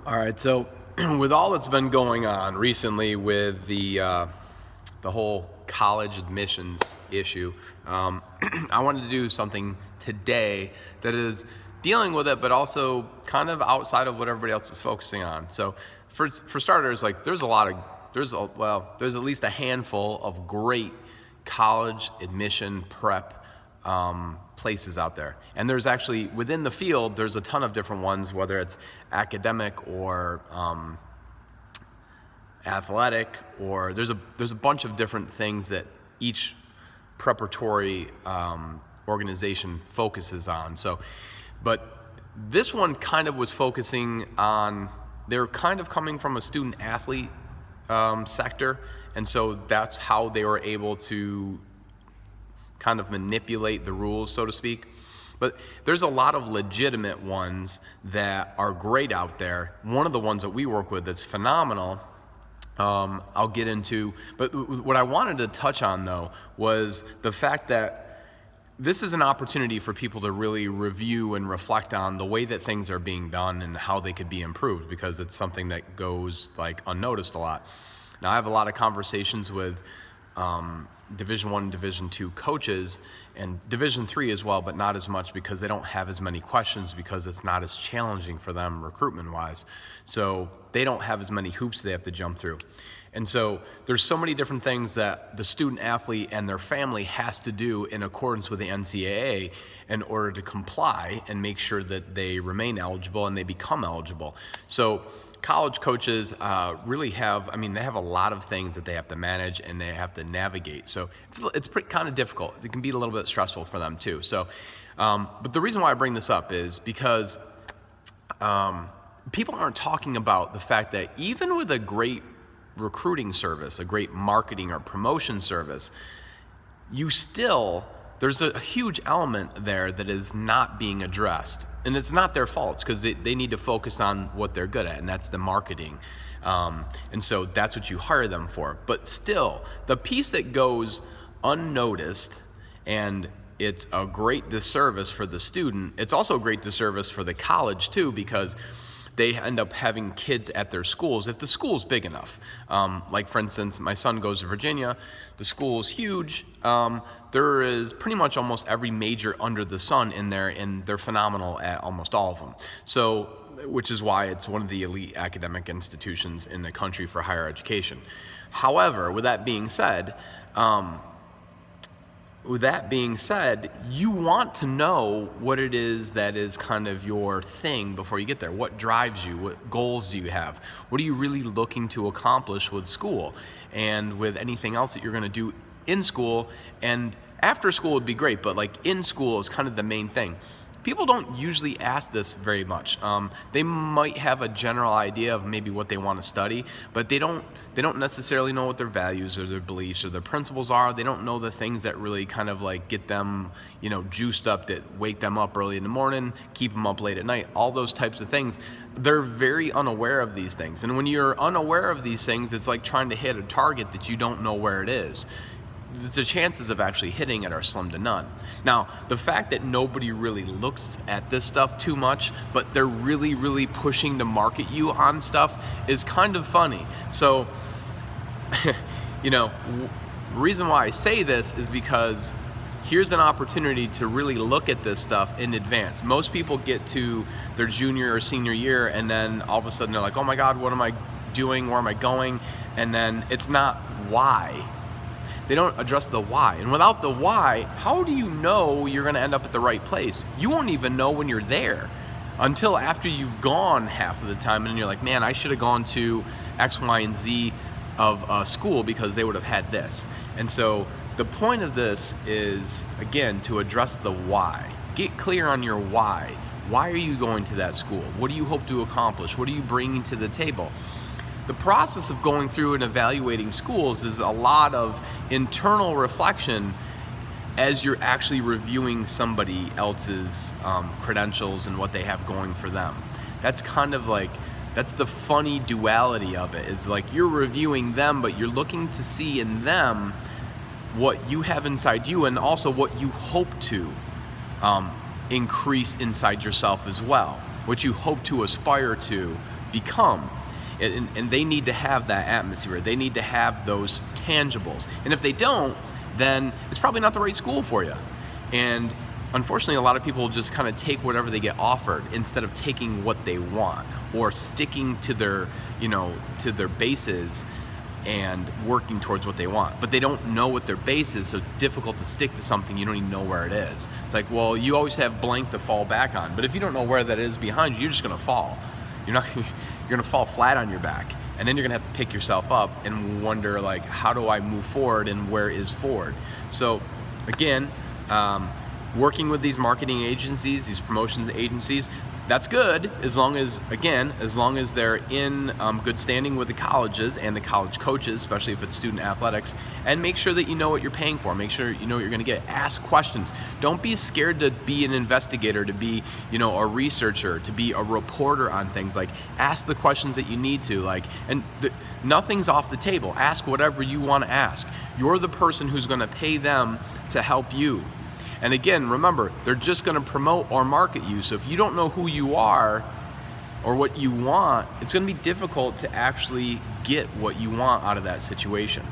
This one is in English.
All right, so with all that's been going on recently with the whole college admissions issue, I wanted to do something today that is dealing with it, but also kind of outside of what everybody else is focusing on. So, for starters, like there's at least a handful of great college admission prep places out there. And there's actually, within the field, there's a ton of different ones, whether it's academic or athletic, or there's a bunch of different things that each preparatory organization focuses on. So, but this one kind of was focusing on, they're kind of coming from a student athlete sector, and so that's how they were able to kind of manipulate the rules, so to speak. But there's a lot of legitimate ones that are great out there. One of the ones that we work with that's phenomenal, I'll get into, but what I wanted to touch on though was the fact that this is an opportunity for people to really review and reflect on the way that things are being done and how they could be improved, because it's something that goes like unnoticed a lot. Now, I have a lot of conversations with Division I and Division II coaches, and Division III as well, but not as much because they don't have as many questions, because it's not as challenging for them recruitment-wise. So they don't have as many hoops they have to jump through. And so there's so many different things that the student athlete and their family has to do in accordance with the NCAA in order to comply and make sure that they remain eligible and they become eligible. So college coaches really have, they have a lot of things that they have to manage and they have to navigate. So it's pretty kind of difficult. It can be a little bit stressful for them too. So, but the reason why I bring this up is because people aren't talking about the fact that even with a great recruiting service, a great marketing or promotion service, there's a huge element there that is not being addressed. And it's not their fault, because they need to focus on what they're good at, and that's the marketing. And so that's what you hire them for. But still, the piece that goes unnoticed, and it's a great disservice for the student, it's also a great disservice for the college too, because they end up having kids at their schools if the school's big enough. Like for instance, my son goes to Virginia. The school is huge. There is pretty much almost every major under the sun in there, and they're phenomenal at almost all of them. So, which is why it's one of the elite academic institutions in the country for higher education. However, with that being said, you want to know what it is that is kind of your thing before you get there. What drives you? What goals do you have? What are you really looking to accomplish with school and with anything else that you're going to do in school? And after school would be great, but like in school is kind of the main thing. People don't usually ask this very much. They might have a general idea of maybe what they want to study, but they don't necessarily know what their values or their beliefs or their principles are. They don't know the things that really kind of like get them, juiced up, that wake them up early in the morning, keep them up late at night, all those types of things. They're very unaware of these things. And when you're unaware of these things, it's like trying to hit a target that you don't know where it is. The chances of actually hitting it are slim to none. Now, the fact that nobody really looks at this stuff too much, but they're really, really pushing to market you on stuff is kind of funny. So, reason why I say this is because here's an opportunity to really look at this stuff in advance. Most people get to their junior or senior year, and then all of a sudden they're like, oh my God, what am I doing? Where am I going? And then it's not why. They don't address the why. And without the why, how do you know you're going to end up at the right place? You won't even know when you're there until after you've gone half of the time, and you're like, man, I should have gone to X, Y, and Z of school because they would have had this. And so the point of this is, again, to address the why. Get clear on your why. Why are you going to that school? What do you hope to accomplish? What are you bringing to the table? The process of going through and evaluating schools is a lot of internal reflection as you're actually reviewing somebody else's credentials and what they have going for them. That's kind of like, that's the funny duality of it, is like you're reviewing them, but you're looking to see in them what you have inside you, and also what you hope to increase inside yourself as well, what you hope to aspire to become. And they need to have that atmosphere. They need to have those tangibles. And if they don't, then it's probably not the right school for you. And unfortunately, a lot of people just kind of take whatever they get offered instead of taking what they want or sticking to their, to their bases and working towards what they want. But they don't know what their base is, so it's difficult to stick to something you don't even know where it is. It's like, well, you always have blank to fall back on, but if you don't know where that is behind you, you're just gonna fall. You're gonna fall flat on your back, and then you're gonna have to pick yourself up and wonder, like, how do I move forward and where is forward? So again, working with these marketing agencies, these promotions agencies, that's good as long as they're in good standing with the colleges and the college coaches, especially if it's student athletics, and make sure that you know what you're paying for. Make sure you know what you're gonna get. Ask questions. Don't be scared to be an investigator, to be, a researcher, to be a reporter on things. Like, ask the questions that you need to, nothing's off the table. Ask whatever you wanna ask. You're the person who's gonna pay them to help you. And again, remember, they're just gonna promote or market you. So if you don't know who you are or what you want, it's gonna be difficult to actually get what you want out of that situation.